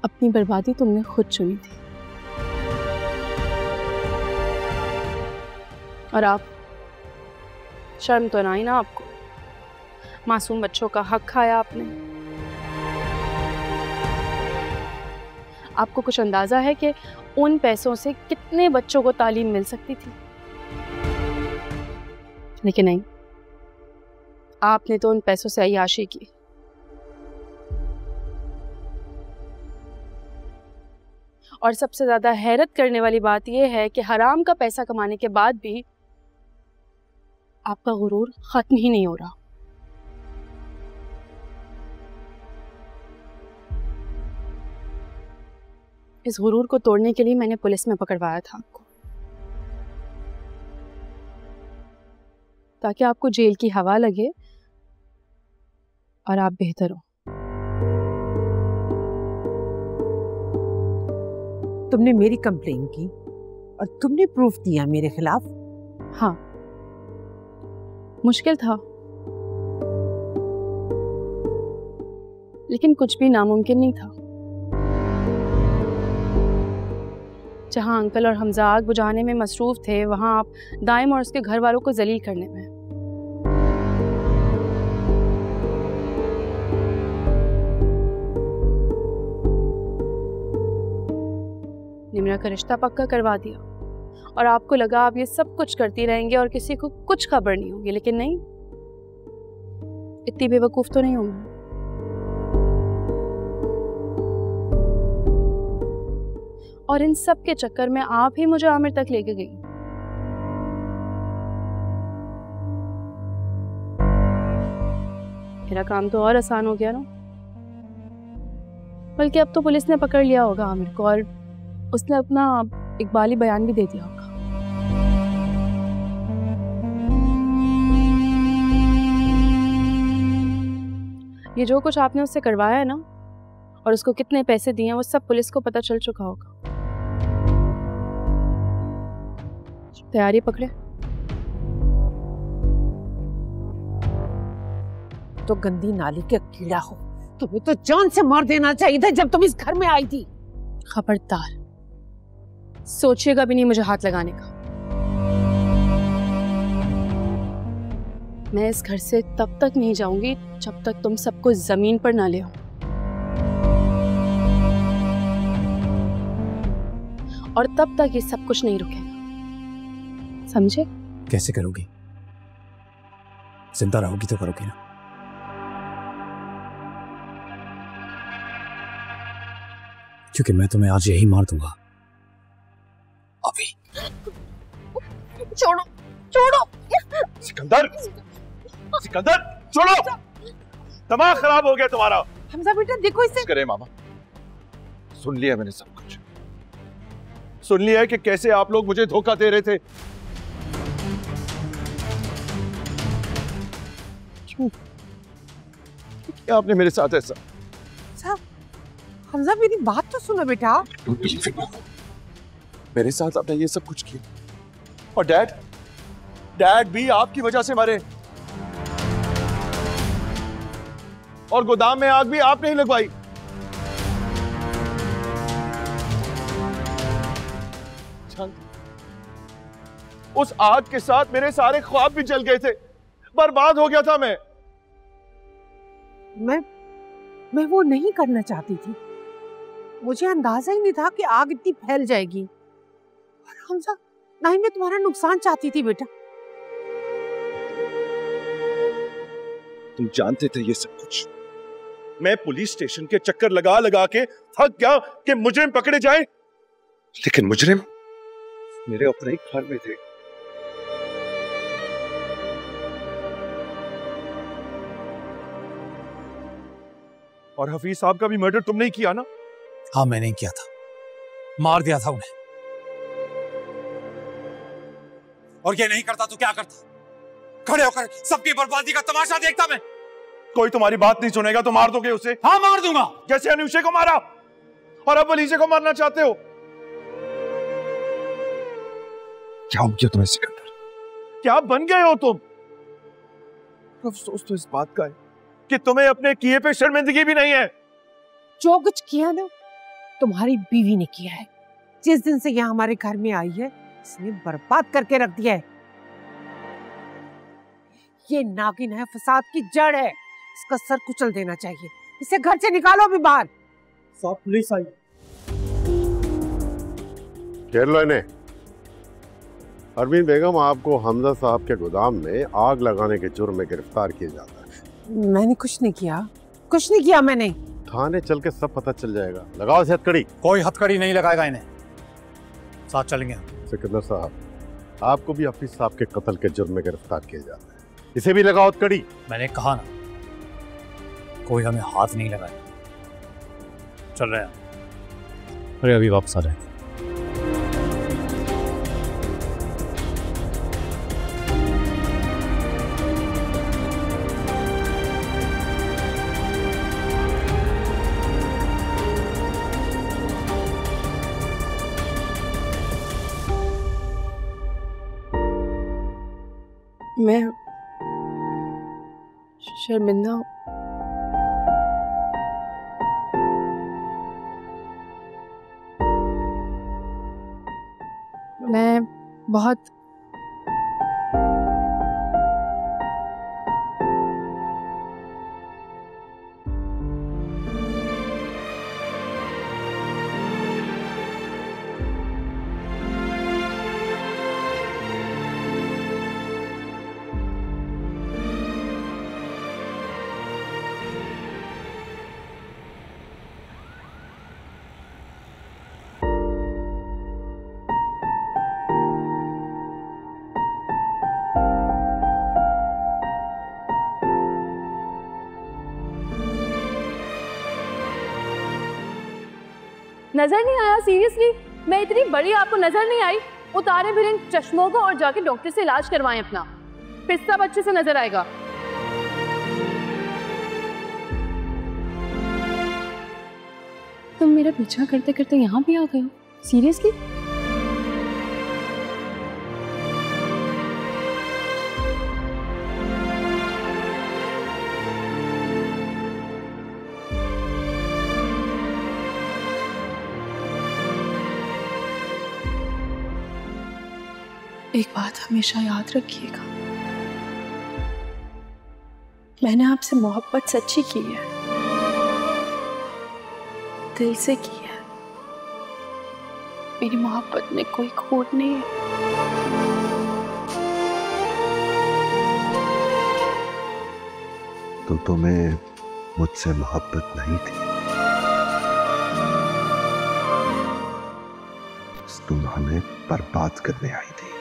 अपनी बर्बादी तुमने खुद चुनी थी। और आप, शर्म तो ना आई ना आपको? मासूम बच्चों का हक खाया आपने। आपको कुछ अंदाजा है कि उन पैसों से कितने बच्चों को तालीम मिल सकती थी? लेकिन नहीं, आपने तो उन पैसों से अय्याशी की। और सबसे ज्यादा हैरत करने वाली बात यह है कि हराम का पैसा कमाने के बाद भी आपका गुरूर खत्म ही नहीं हो रहा। इस गुरूर को तोड़ने के लिए मैंने पुलिस में पकड़वाया था आपको, ताकि आपको जेल की हवा लगे और आप बेहतर हो। तुमने मेरी कंप्लेन की और तुमने प्रूफ दिया मेरे खिलाफ। हाँ, मुश्किल था, लेकिन कुछ भी नामुमकिन नहीं था। जहां अंकल और हमजा आग बुझाने में मसरूफ थे, वहां आप दाइम और उसके घर वालों को जलील करने में। निम्रा का रिश्ता पक्का करवा दिया और आपको लगा आप ये सब कुछ करती रहेंगे और किसी को कुछ खबर नहीं होगी। लेकिन नहीं, इतनी बेवकूफ तो नहीं हूं मैं। और इन सब के चक्कर में आप ही मुझे आमिर तक लेके गई। मेरा काम तो और आसान हो गया ना। बल्कि अब तो पुलिस ने पकड़ लिया होगा आमिर को और उसने अपना इकबाली बयान भी दे दिया होगा। ये जो कुछ आपने उससे करवाया है ना, और उसको कितने पैसे दिए हैं, वो सब पुलिस को पता चल चुका होगा। तैयारी पकड़े। तो गंदी नाली के कीड़ा हो, तुम्हें तो जान से मार देना चाहिए था जब तुम इस घर में आई थी। खबरदार, सोचिएगा भी नहीं मुझे हाथ लगाने का। मैं इस घर से तब तक नहीं जाऊंगी जब तक तुम सबको जमीन पर ना ले आओ। और तब तक ये सब कुछ नहीं रुकेगा, समझे? कैसे करोगी? जिंदा रहोगी तो करोगी ना। क्योंकि मैं तुम्हें आज यही मार दूंगा। अभी। छोड़ो, छोड़ो। सिकंदर, सिकंदर, छोड़ो। दिमाग खराब हो गया तुम्हारा। हमजा बेटा देखो इसे। करे मामा, सुन लिया मैंने सब कुछ। सुन लिया है कि कैसे आप लोग मुझे धोखा दे रहे थे। क्यों क्या आपने मेरे साथ ऐसा? हमजा मेरी बात तो सुनो बेटा। मेरे साथ आपने ये सब कुछ किया और डैड भी आपकी वजह से मरे और गोदाम में आग भी आपने ही लगवाई। उस आग के साथ मेरे सारे ख्वाब भी जल गए थे, बर्बाद हो गया था मैं वो नहीं करना चाहती थी। मुझे अंदाजा ही नहीं था कि आग इतनी फैल जाएगी। और हमजा, ना ही मैं तुम्हारा नुकसान चाहती थी बेटा। तुम जानते थे ये सब कुछ। मैं पुलिस स्टेशन के चक्कर लगा लगा के थक गया कि मुजरिम पकड़े जाएं, लेकिन मुजरिम मेरे अपने ही घर में थे। और हफीज साहब का भी मर्डर तुमने ही किया ना? हाँ, मैंने किया था, मार दिया था उन्हें। और ये नहीं करता तो क्या करता? खड़े होकर सबकी बर्बादी का तमाशा देखता मैं। कोई तुम्हारी बात नहीं सुनेगा तो मार दोगे उसे? हाँ, मार दूंगा। जैसे अनुषे को मारा और अब अलीशे को मारना चाहते हो। क्या हो गया तुम्हें सिकंदर? क्या बन गए हो तुम? अफसोस तो इस बात का है कि तुम्हें अपने किए पे शर्मिंदगी भी नहीं है। जो कुछ किया ना, तुम्हारी बीवी ने किया है। जिस दिन से यहाँ हमारे घर में आई है इसने बर्बाद करके रख दिया है। ये नागिन है, फसाद की जड़ है, इसका सर कुचल देना चाहिए। इसे घर से निकालो अभी बाहर। साहब पुलिस आई। घेर लो इन्हें। अरमीन बेगम, आपको हमजा साहब के गोदाम में आग लगाने के जुर्म में गिरफ्तार किया जाता है। मैंने कुछ नहीं किया, कुछ नहीं किया मैंने। थाने चल के सब पता चल जाएगा। लगाओ इसे हथकड़ी। कोई हथकड़ी नहीं लगाएगा इन्हें, साथ चलेंगे। सिकंदर साहब, आपको भी हफीज साहब के कत्ल के जुर्म में गिरफ्तार किया जाता है। इसे भी लगाओ हथकड़ी। मैंने कहा ना, कोई हमें हाथ नहीं लगाए। चल रहे हैं। अरे अभी वापस आ जाए। मैं शर्मिंदा हूँ। मैं बहुत नजर नहीं आया? सीरियसली मैं इतनी बड़ी, आपको नजर नहीं आई? उतारे फिर इन चश्मों को और जाके डॉक्टर से इलाज करवाएं अपना, फिर सब अच्छे से नजर आएगा। तुम मेरा पीछा करते करते यहाँ भी आ गए हो? सीरियसली? एक बात हमेशा याद रखिएगा, मैंने आपसे मोहब्बत सच्ची की है, दिल से की है। मेरी मोहब्बत में कोई खोट नहीं है। तो तुम्हें मुझसे मोहब्बत नहीं थी, तुम हमें बर्बाद करने आई थी।